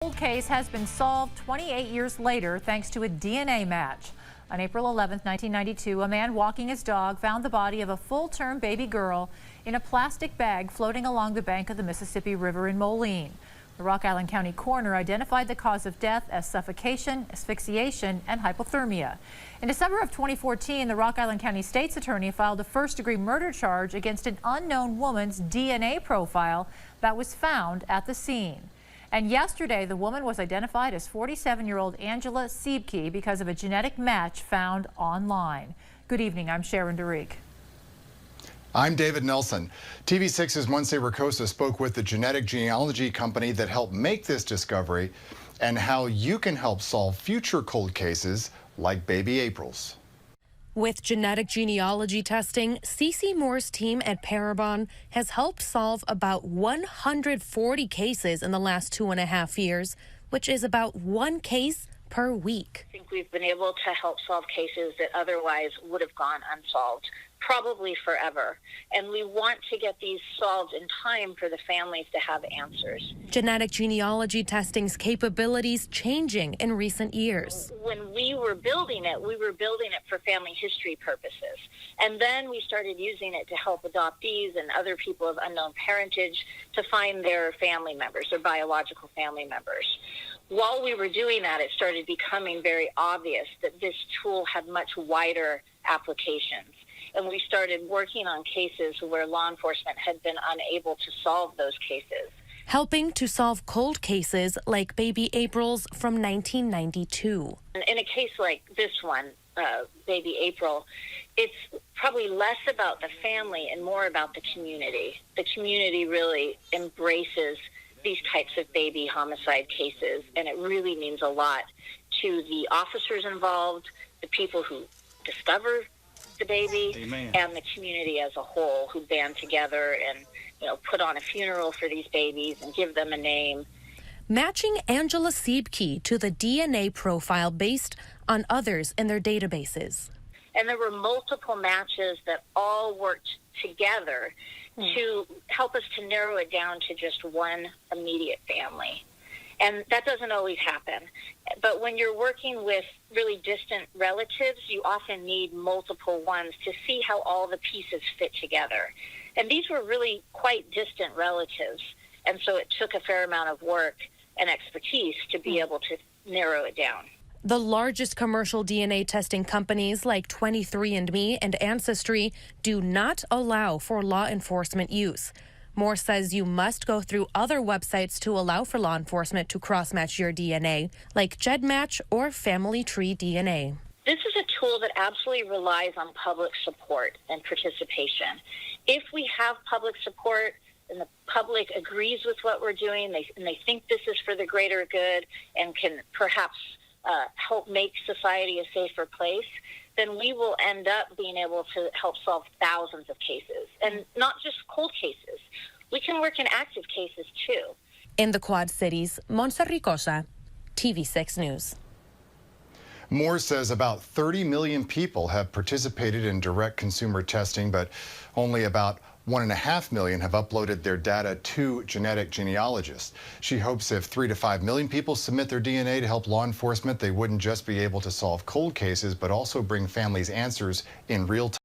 Cold case has been solved 28 years later thanks to a DNA match. On April 11, 1992, a man walking his dog found the body of a full-term baby girl in a plastic bag floating along the bank of the Mississippi River in Moline. The Rock Island County coroner identified the cause of death as suffocation, asphyxiation, and hypothermia. In December of 2014, the Rock Island County State's attorney filed a first-degree murder charge against an unknown woman's DNA profile that was found at the scene. And yesterday, the woman was identified as 47-year-old Angela Siebke because of a genetic match found online. Good evening, I'm Sharon DeReek. I'm David Nelson. TV6's Monse Ricosa spoke with the genetic genealogy company that helped make this discovery and how you can help solve future cold cases like baby April's. With genetic genealogy testing, Cece Moore's team at Parabon has helped solve about 140 cases in the last 2.5 years, which is about one case per week. I think we've been able to help solve cases that otherwise would have gone unsolved, probably forever. And we want to get these solved in time for the families to have answers. Genetic genealogy testing's capabilities changing in recent years. When we were building it for family history purposes. And then we started using it to help adoptees and other people of unknown parentage to find their family members, their biological family members. While we were doing that, it started becoming very obvious that this tool had much wider applications. And we started working on cases where law enforcement had been unable to solve those cases. Helping to solve cold cases like baby April's from 1992. In a case like this one, baby April, it's probably less about the family and more about the community. The community really embraces these types of baby homicide cases, and it really means a lot to the officers involved, the people who discover the baby, Amen. And the community as a whole who band together and put on a funeral for these babies and give them a name. Matching Angela Siebke to the DNA profile based on others in their databases. And there were multiple matches that all worked together to help us to narrow it down to just one immediate family. And that doesn't always happen. But when you're working with really distant relatives, you often need multiple ones to see how all the pieces fit together. And these were really quite distant relatives. And so it took a fair amount of work and expertise to be able to narrow it down. The largest commercial DNA testing companies like 23andMe and Ancestry do not allow for law enforcement use. Moore says you must go through other websites to allow for law enforcement to cross-match your DNA, like GEDmatch or Family Tree DNA. This is a tool that absolutely relies on public support and participation. If we have public support and the public agrees with what we're doing, and they think this is for the greater good and can perhaps help make society a safer place, then we will end up being able to help solve thousands of cases, and not just cold cases. We can work in active cases too. In the Quad Cities, Monse Ricosa, TV6 News. Moore says about 30 million people have participated in direct consumer testing, but only about 1.5 million have uploaded their data to genetic genealogists. She hopes if 3 to 5 million people submit their DNA to help law enforcement, they wouldn't just be able to solve cold cases, but also bring families answers in real time.